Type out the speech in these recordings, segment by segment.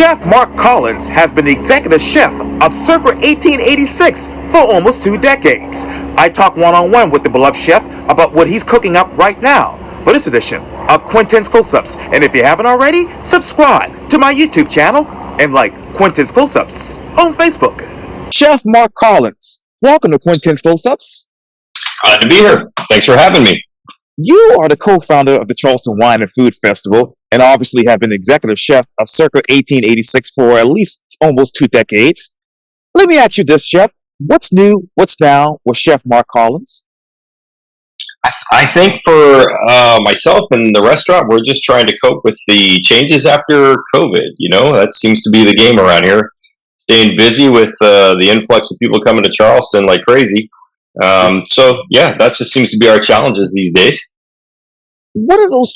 Chef Marc Collins has been the executive chef of Circa 1886 for almost 2 decades. I talk one-on-one with the beloved chef about what he's cooking up right now for this edition of Quintin's Close-Ups. And if you haven't already, subscribe to my YouTube channel and like Quintin's Close-Ups on Facebook. Chef Marc Collins, welcome to Quintin's Close-Ups. Glad to be here. Thanks for having me. You are the co-founder of the Charleston Wine and Food Festival and obviously have been executive chef of Circa 1886 for at least almost 2 decades. Let me ask you this, Chef. What's new, what's now with Chef Marc Collins? I think for myself and the restaurant, we're just trying to cope with the changes after COVID. You know, that seems to be the game around here. Staying busy with the influx of people coming to Charleston like crazy. So, yeah, that just seems to be our challenges these days. What are those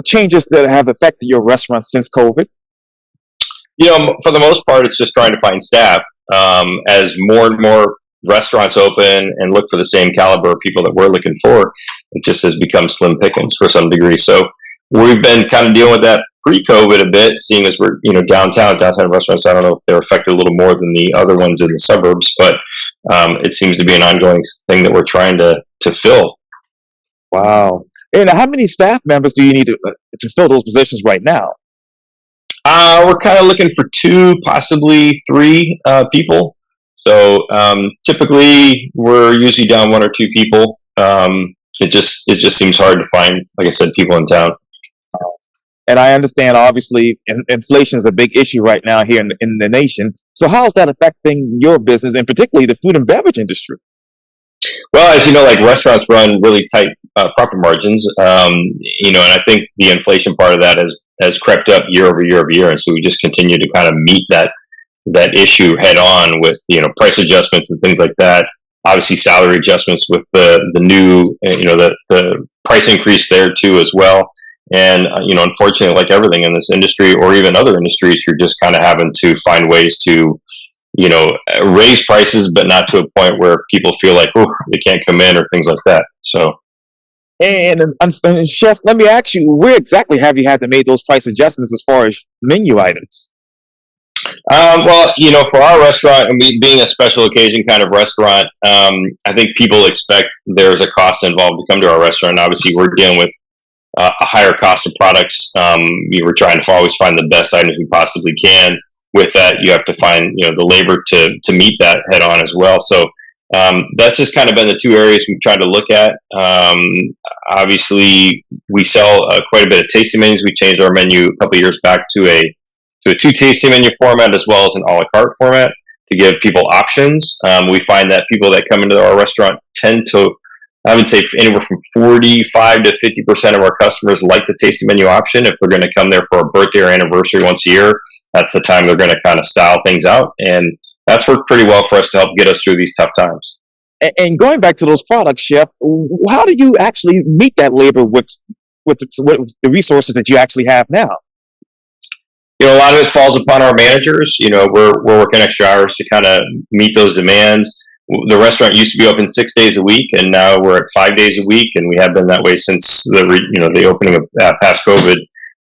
changes that have affected your restaurant since COVID? You know, for the most part, it's just trying to find staff. As more and more restaurants open and look for the same caliber of people that we're looking for, it just has become slim pickings for some degree. So we've been kind of dealing with that pre-COVID a bit, seeing as we're, downtown restaurants. I don't know if they're affected a little more than the other ones in the suburbs, but it seems to be an ongoing thing that we're trying to fill. Wow. And how many staff members do you need to fill those positions right now? We're kind of looking for 2, possibly 3 people. So typically, we're usually down 1 or 2 people. It just seems hard to find, like I said, people in town. And I understand, obviously, inflation is a big issue right now here in the nation. So how is that affecting your business, and particularly the food and beverage industry? Well, as you know, like restaurants run really tight profit margins, and I think the inflation part of that has crept up year over year over year, and so we just continue to kind of meet that issue head on with price adjustments and things like that. Obviously, salary adjustments with the new the price increase there too as well. And unfortunately, like everything in this industry or even other industries, you're just kind of having to find ways to raise prices, but not to a point where people feel like, oh, they can't come in or things like that. So, and Chef, let me ask you, where exactly have you had to make those price adjustments as far as menu items? Well, for our restaurant, and we being a special occasion kind of restaurant, I think people expect there's a cost involved to come to our restaurant. Obviously, we're dealing with a higher cost of products. We're trying to always find the best items we possibly can. With that, you have to find the labor to meet that head on as well. So that's just kind of been the 2 areas we've tried to look at. Obviously, we sell quite a bit of tasting menus. We changed our menu a couple of years back to a 2 tasting menu format as well as an a la carte format to give people options. We find that people that come into our restaurant tend to, I would say, anywhere from 45 to 50% of our customers like the tasting menu option. If they're going to come there for a birthday or anniversary once a year, that's the time they're going to kind of style things out. And that's worked pretty well for us to help get us through these tough times. And going back to those products, Chef, how do you actually meet that labor with the resources that you actually have now? A lot of it falls upon our managers. We're working extra hours to kind of meet those demands. The restaurant used to be open 6 days a week, and now we're at 5 days a week, and we have been that way since the opening of past COVID.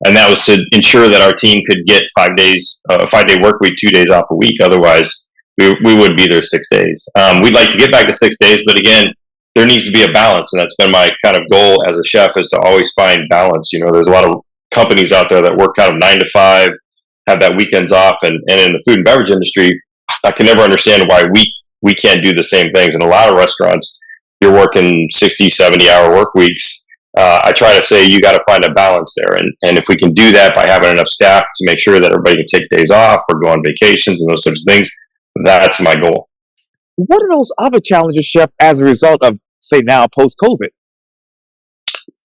And that was to ensure that our team could get 5 days, 5-day work week, 2 days off a week. Otherwise, we would be there 6 days. We'd like to get back to 6 days, but again, there needs to be a balance, and that's been my kind of goal as a chef, is to always find balance. There's a lot of companies out there that work kind of 9 to 5, have that weekends off, and in the food and beverage industry, I can never understand why we can't do the same things. In a lot of restaurants, you're working 60, 70-hour work weeks. I try to say you got to find a balance there. And if we can do that by having enough staff to make sure that everybody can take days off or go on vacations and those sorts of things, that's my goal. What are those other challenges, Chef, as a result of, say, now post-COVID?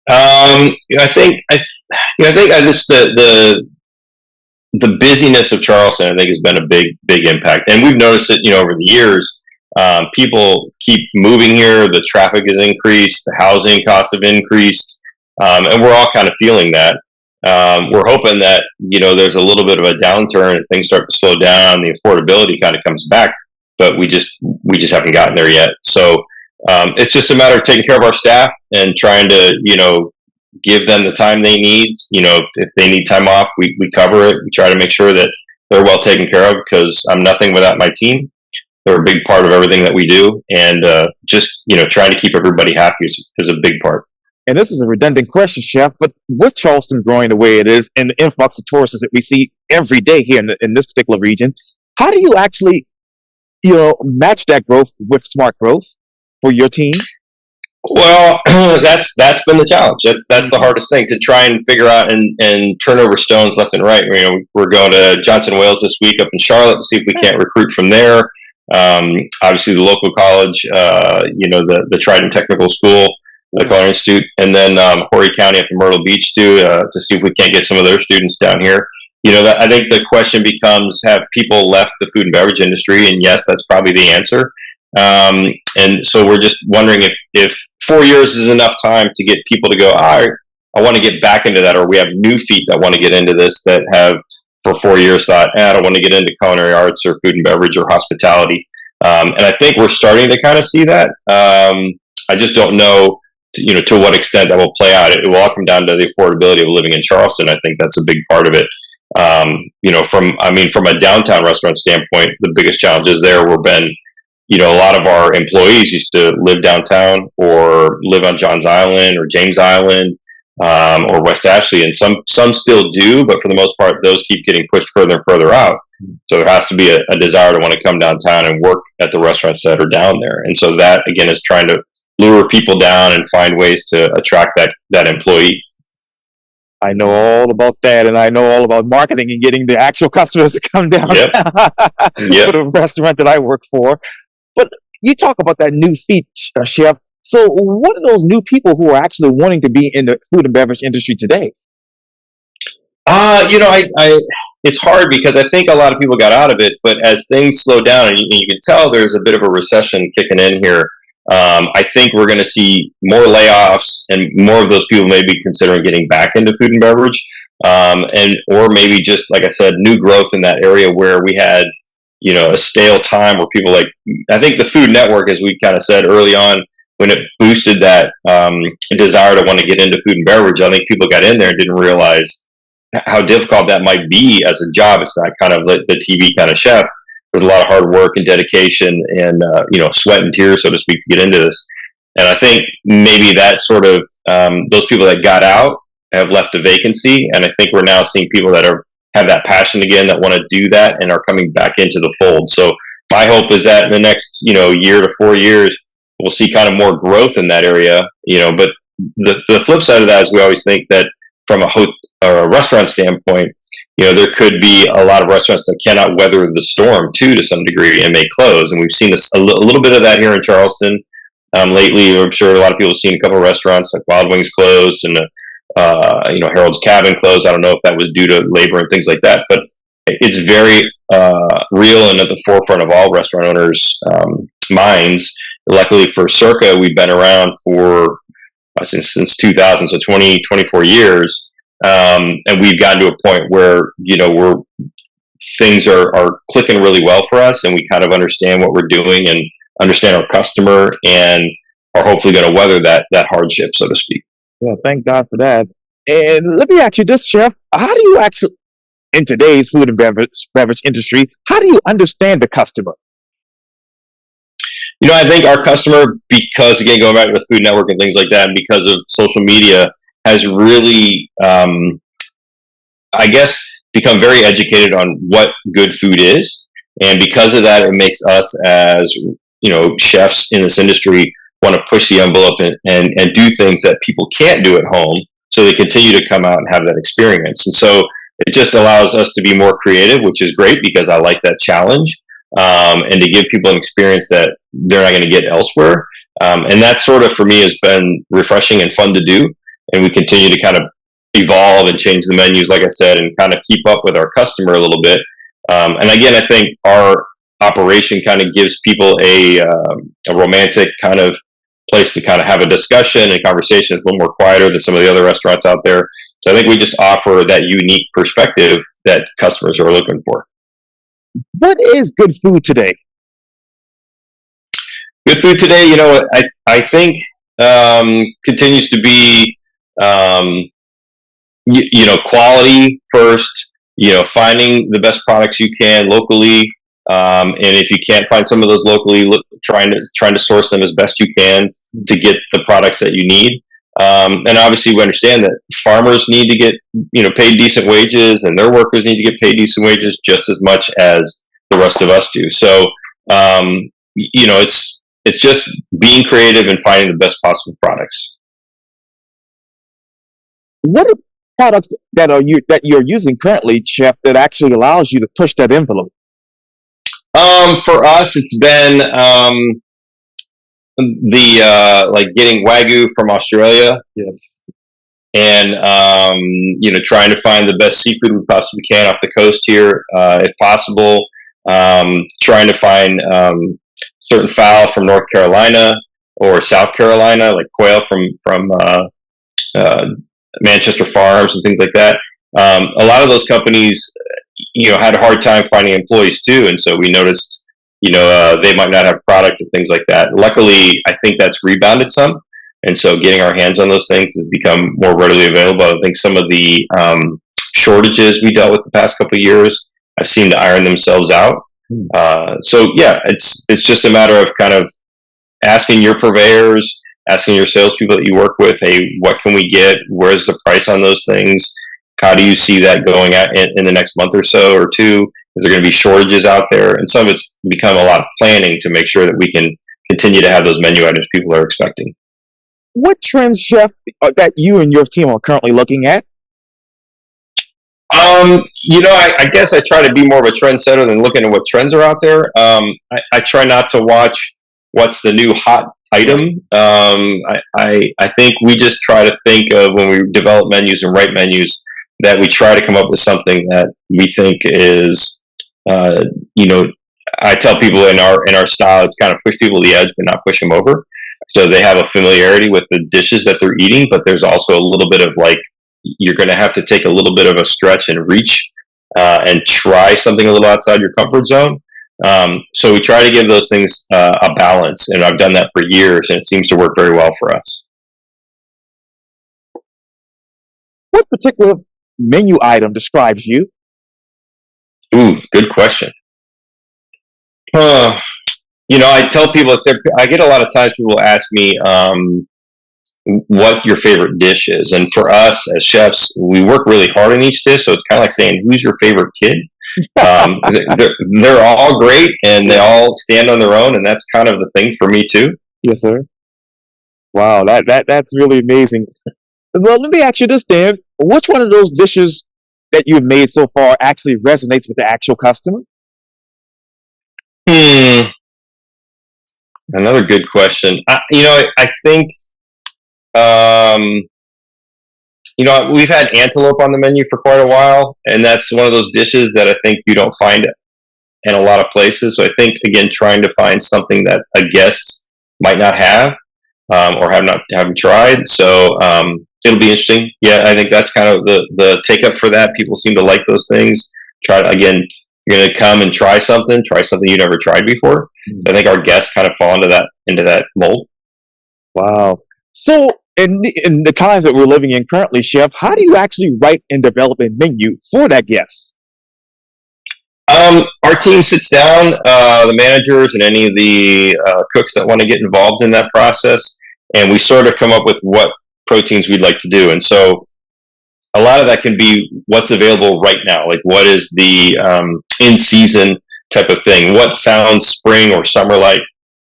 I think just the busyness of Charleston, I think, has been a big impact. And we've noticed it, over the years. People keep moving here. The traffic has increased. The housing costs have increased. And we're all kind of feeling that. We're hoping that, there's a little bit of a downturn and things start to slow down. The affordability kind of comes back, but we just haven't gotten there yet. So it's just a matter of taking care of our staff and trying to, give them the time they need. If they need time off, we cover it. We try to make sure that they're well taken care of because I'm nothing without my team. They're a big part of everything that we do, and just trying to keep everybody happy is a big part. And this is a redundant question, Chef, but with Charleston growing the way it is and the influx of tourists that we see every day here in this particular region, how do you actually, match that growth with smart growth for your team? Well, that's been the challenge. That's the hardest thing to try and figure out and turn over stones left and right. We're going to Johnson Wales this week up in Charlotte to see if we can't recruit from there. Obviously, the local college, the Trident Technical School, the Culinary Institute, and then Horry County up in Myrtle Beach too, to see if we can't get some of their students down here. I think the question becomes: have people left the food and beverage industry? And yes, that's probably the answer. And so we're just wondering if 4 years is enough time to get people to go, I want to get back into that, or we have new feet that want to get into this that have for 4 years thought, I don't want to get into culinary arts or food and beverage or hospitality. And I think we're starting to kind of see that. I just don't know, to what extent that will play out. It will all come down to the affordability of living in Charleston. I think that's a big part of it. From a downtown restaurant standpoint, the biggest challenges there were been, a lot of our employees used to live downtown or live on Johns Island or James Island, or West Ashley, and some still do, but for the most part, those keep getting pushed further and further out. So there has to be a desire to want to come downtown and work at the restaurants that are down there. And so that, again, is trying to lure people down and find ways to attract that employee. I know all about that, and I know all about marketing and getting the actual customers to come down Yep. for the restaurant that I work for. But you talk about that new feat, Chef. So what are those new people who are actually wanting to be in the food and beverage industry today? It's hard because I think a lot of people got out of it, but as things slow down, and you can tell there's a bit of a recession kicking in here. I think we're going to see more layoffs, and more of those people may be considering getting back into food and beverage, or maybe just, like I said, new growth in that area where we had, a stale time where people I think the Food Network, as we kind of said early on, when it boosted that desire to want to get into food and beverage, I think people got in there and didn't realize how difficult that might be as a job. It's not kind of like the TV kind of chef. There's a lot of hard work and dedication and, sweat and tears, so to speak, to get into this. And I think maybe that sort of, those people that got out have left a vacancy. And I think we're now seeing people that have that passion again, that want to do that and are coming back into the fold. So my hope is that in the next, year to 4 years, we'll see kind of more growth in that area, but the flip side of that is we always think that from a restaurant standpoint, there could be a lot of restaurants that cannot weather the storm too, to some degree, and may close. And we've seen a little bit of that here in Charleston lately. I'm sure a lot of people have seen a couple of restaurants like Wild Wings closed and Harold's Cabin closed. I don't know if that was due to labor and things like that, but it's very real and at the forefront of all restaurant owners' minds. Luckily for Circa, we've been around for since 2000, so 24 years. And we've gotten to a point where, things are clicking really well for us, and we kind of understand what we're doing and understand our customer, and are hopefully going to weather that hardship, so to speak. Yeah, thank God for that. And let me ask you this, Chef. How do you actually, in today's food and beverage industry, how do you understand the customer? I think our customer, because again, going back to the Food Network and things like that, and because of social media, has really, I guess, become very educated on what good food is. And because of that, it makes us as, chefs in this industry want to push the envelope and do things that people can't do at home. So they continue to come out and have that experience. And so it just allows us to be more creative, which is great because I like that challenge. And to give people an experience that they're not going to get elsewhere. And that sort of, for me, has been refreshing and fun to do. And we continue to kind of evolve and change the menus, like I said, and kind of keep up with our customer a little bit. And again, I think our operation kind of gives people a romantic kind of place to kind of have a discussion and conversation. It's a little more quieter than some of the other restaurants out there. So I think we just offer that unique perspective that customers are looking for. What is good food today? Good food today, I think continues to be, quality first, finding the best products you can locally. And if you can't find some of those locally, trying to source them as best you can to get the products that you need. And obviously, we understand that farmers need to get paid decent wages, and their workers need to get paid decent wages just as much as the rest of us do. So, it's just being creative and finding the best possible products. What are products that you're using currently, Chef, that actually allows you to push that envelope? For us, it's been the like getting Wagyu from Australia. Yes. And trying to find the best seafood we possibly can off the coast here, if possible. Trying to find certain fowl from North Carolina or South Carolina, like quail from Manchester Farms and things like that. A lot of those companies, had a hard time finding employees too, and so we noticed, they might not have product and things like that. Luckily, I think that's rebounded some. And so getting our hands on those things has become more readily available. I think some of the shortages we dealt with the past couple of years have seemed to iron themselves out. So yeah, it's just a matter of kind of asking your purveyors, asking your salespeople that you work with, hey, what can we get? Where's the price on those things? How do you see that going at in the next month or so or two? Is there going to be shortages out there? And some of it's become a lot of planning to make sure that we can continue to have those menu items people are expecting. What trends, Chef, that you and your team are currently looking at? I guess I try to be more of a trendsetter than looking at what trends are out there. I try not to watch what's the new hot item. I think we just try to think of when we develop menus and write menus that we try to come up with something that we think is, I tell people in our style, it's kind of push people to the edge, but not push them over. So they have a familiarity with the dishes that they're eating, but there's also a little bit of like, you're going to have to take a little bit of a stretch and reach and try something a little outside your comfort zone. So we try to give those things a balance, and I've done that for years, and it seems to work very well for us. What particular menu item describes you? Ooh, good question. I tell people I get a lot of times people ask me what your favorite dish is, and for us as chefs, we work really hard on each dish. So it's kind of like saying, "Who's your favorite kid?" They're all great, and they all stand on their own, and that's kind of the thing for me too. Yes, sir. Wow, that's really amazing. Well, let me ask you this, Dan. Which one of those dishes that you've made so far actually resonates with the actual customer? Another good question. I think, we've had antelope on the menu for quite a while, and that's one of those dishes that I think you don't find in a lot of places. So I think, again, trying to find something that a guest might not have or haven't tried. So it'll be interesting. Yeah, I think that's kind of the take up for that. People seem to like those things. Again, you're going to come and try something you never tried before. I think our guests kind of fall into that mold. Wow. So in the times that we're living in currently, Chef, how do you actually write and develop a menu for that guest? Our team sits down, the managers and any of the cooks that want to get involved in that process, and we sort of come up with what proteins we'd like to do. And so a lot of that can be what's available right now, like what is the in-season type of thing, what sounds spring or summer-like.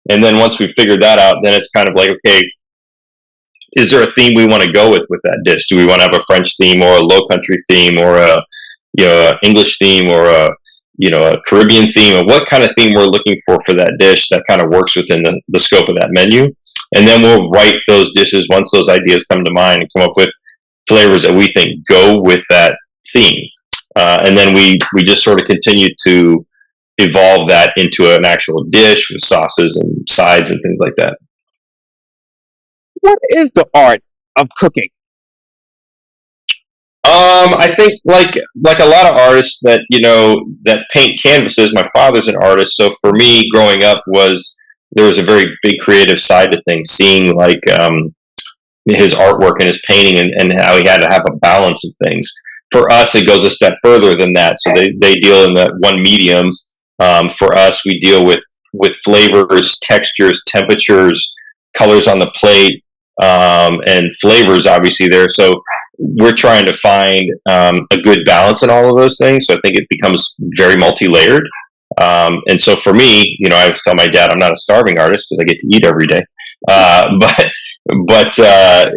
And then once we've figured that out, then it's kind of like, okay, is there a theme we want to go with that dish? Do we want to have a French theme or a low country theme or a English theme or a Caribbean theme? Or what kind of theme we're looking for that dish that kind of works within the scope of that menu? And then we'll write those dishes once those ideas come to mind and come up with flavors that we think go with that theme. And then we just sort of continue to evolve that into an actual dish with sauces and sides and things like that. What is the art of cooking? I think like a lot of artists that paint canvases. My father's an artist, so for me, growing up there was a very big creative side to things. Seeing like his artwork and his painting and how he had to have a balance of things. for us, it goes a step further than that. So they deal in that one medium. For us, we deal with flavors, textures, temperatures, colors on the plate, and flavors obviously there. So we're trying to find a good balance in all of those things. So I think it becomes very multi-layered. And so for me, I always tell my dad I'm not a starving artist because I get to eat every day. But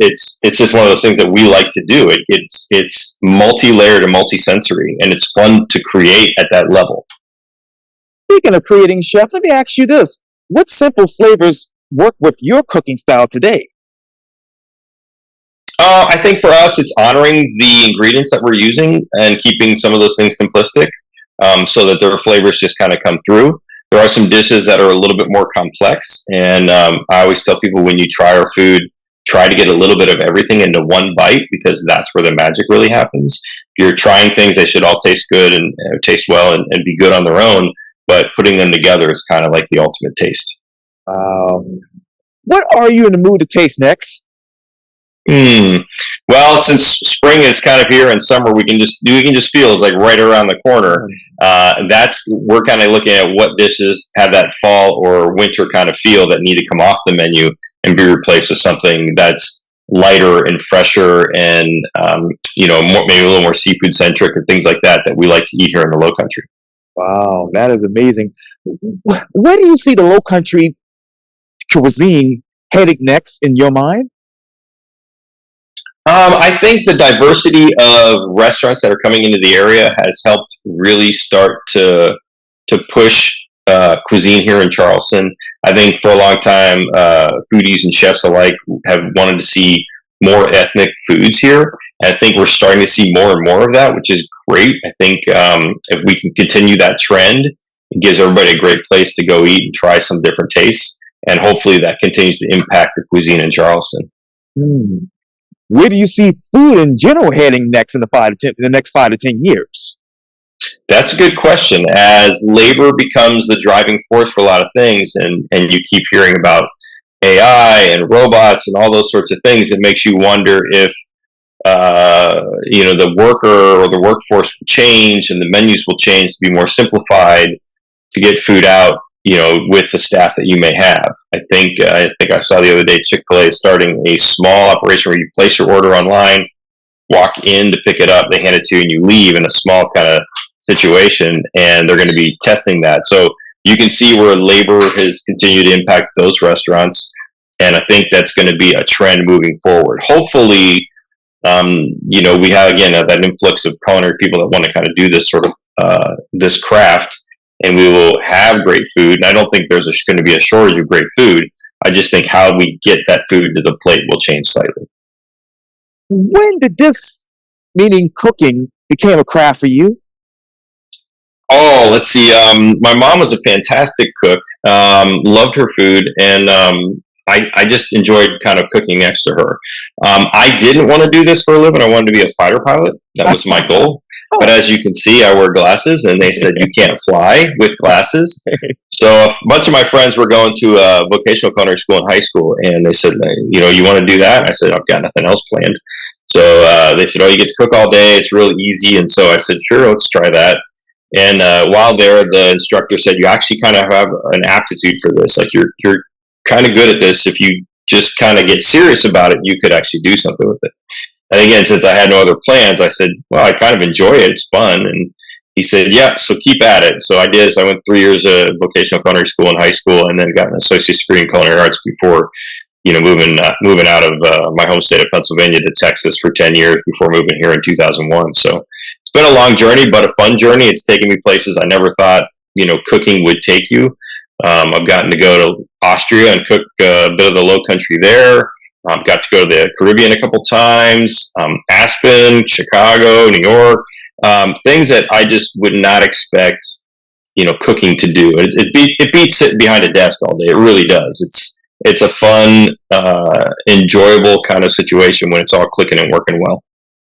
it's just one of those things that we like to do. It's multi-layered and multi-sensory, and it's fun to create at that level. Speaking of creating, chef, let me ask you this. What simple flavors work with your cooking style today? I think for us, it's honoring the ingredients that we're using and keeping some of those things simplistic, so that their flavors just kind of come through. There are some dishes that are a little bit more complex, and I always tell people when you try our food, try to get a little bit of everything into one bite because that's where the magic really happens. If you're trying things, they should all taste good and taste well and be good on their own, but putting them together is kind of like the ultimate taste. What are you in the mood to taste next? Well, since spring is kind of here and summer, we can just feel it's like right around the corner. We're kind of looking at what dishes have that fall or winter kind of feel that need to come off the menu and be replaced with something that's lighter and fresher and maybe a little more seafood centric or things like that we like to eat here in the Low Country. Wow, that is amazing. Where do you see the Low Country cuisine heading next in your mind? I think the diversity of restaurants that are coming into the area has helped really start to push cuisine here in Charleston. I think for a long time, foodies and chefs alike have wanted to see more ethnic foods here. And I think we're starting to see more and more of that, which is great. I think if we can continue that trend, it gives everybody a great place to go eat and try some different tastes. And hopefully that continues to impact the cuisine in Charleston. Where do you see food in general heading next in the next 5 to 10 years? That's a good question. As labor becomes the driving force for a lot of things, and you keep hearing about AI and robots and all those sorts of things, it makes you wonder if the worker or the workforce will change and the menus will change to be more simplified to get food out, with the staff that you may have. I think I saw the other day Chick-fil-A is starting a small operation where you place your order online, walk in to pick it up, they hand it to you, and you leave in a small kind of situation, and they're going to be testing that. So you can see where labor has continued to impact those restaurants, and I think that's going to be a trend moving forward. Hopefully, we have again that influx of culinary people that want to kind of do this sort of this craft, and we will have great food. And I don't think there's going to be a shortage of great food. I just think how we get that food to the plate will change slightly. When did this, meaning cooking, became a craft for you? Oh, let's see. My mom was a fantastic cook. Loved her food, and I just enjoyed kind of cooking next to her. I didn't want to do this for a living. I wanted to be a fighter pilot. That was my goal. But as you can see, I wear glasses, and they said you can't fly with glasses. So a bunch of my friends were going to a vocational culinary school in high school, and they said, you want to do that? I said, I've got nothing else planned. So they said, oh, you get to cook all day. It's real easy. And so I said, sure, let's try that. And while there, the instructor said, you actually kind of have an aptitude for this. Like you're kind of good at this. If you just kind of get serious about it, you could actually do something with it. And again, since I had no other plans, I said, well, I kind of enjoy it. It's fun. And he said, yeah, so keep at it. So I did. So I went 3 years of vocational culinary school in high school, and then got an associate's degree in culinary arts before, moving out of my home state of Pennsylvania to Texas for 10 years before moving here in 2001. So it's been a long journey, but a fun journey. It's taken me places I never thought, cooking would take you. I've gotten to go to Austria and cook a bit of the Low Country there. I've got to go to the Caribbean a couple times, Aspen, Chicago, New York, things that I just would not expect, cooking to do. It beats sitting behind a desk all day. It really does. It's a fun, enjoyable kind of situation when it's all clicking and working well.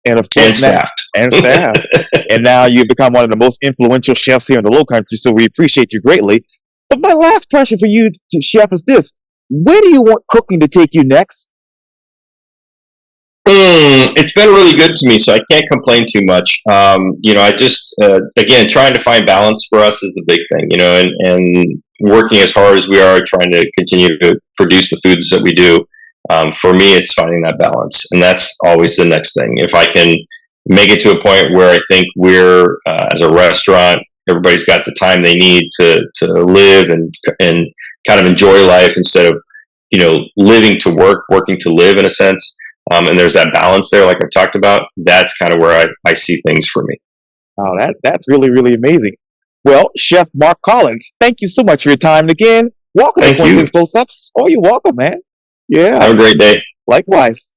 And of course, and staffed. And now you've become one of the most influential chefs here in the Low Country, so we appreciate you greatly. But my last question for you, chef, is this: where do you want cooking to take you next? It's been really good to me, so I can't complain too much. I just again trying to find balance for us is the big thing, and working as hard as we are, trying to continue to produce the foods that we do. For me, it's finding that balance, and that's always the next thing. If I can make it to a point where I think we're as a restaurant, everybody's got the time they need to live and kind of enjoy life instead of living to work, working to live in a sense. And there's that balance there, like I've talked about. That's kind of where I see things for me. Oh, that's really, really amazing. Well, Chef Marc Collins, thank you so much for your time. And again, welcome to Thank you. Quintin's Close-Ups. Oh, you're welcome, man. Yeah, Have a great day. likewise.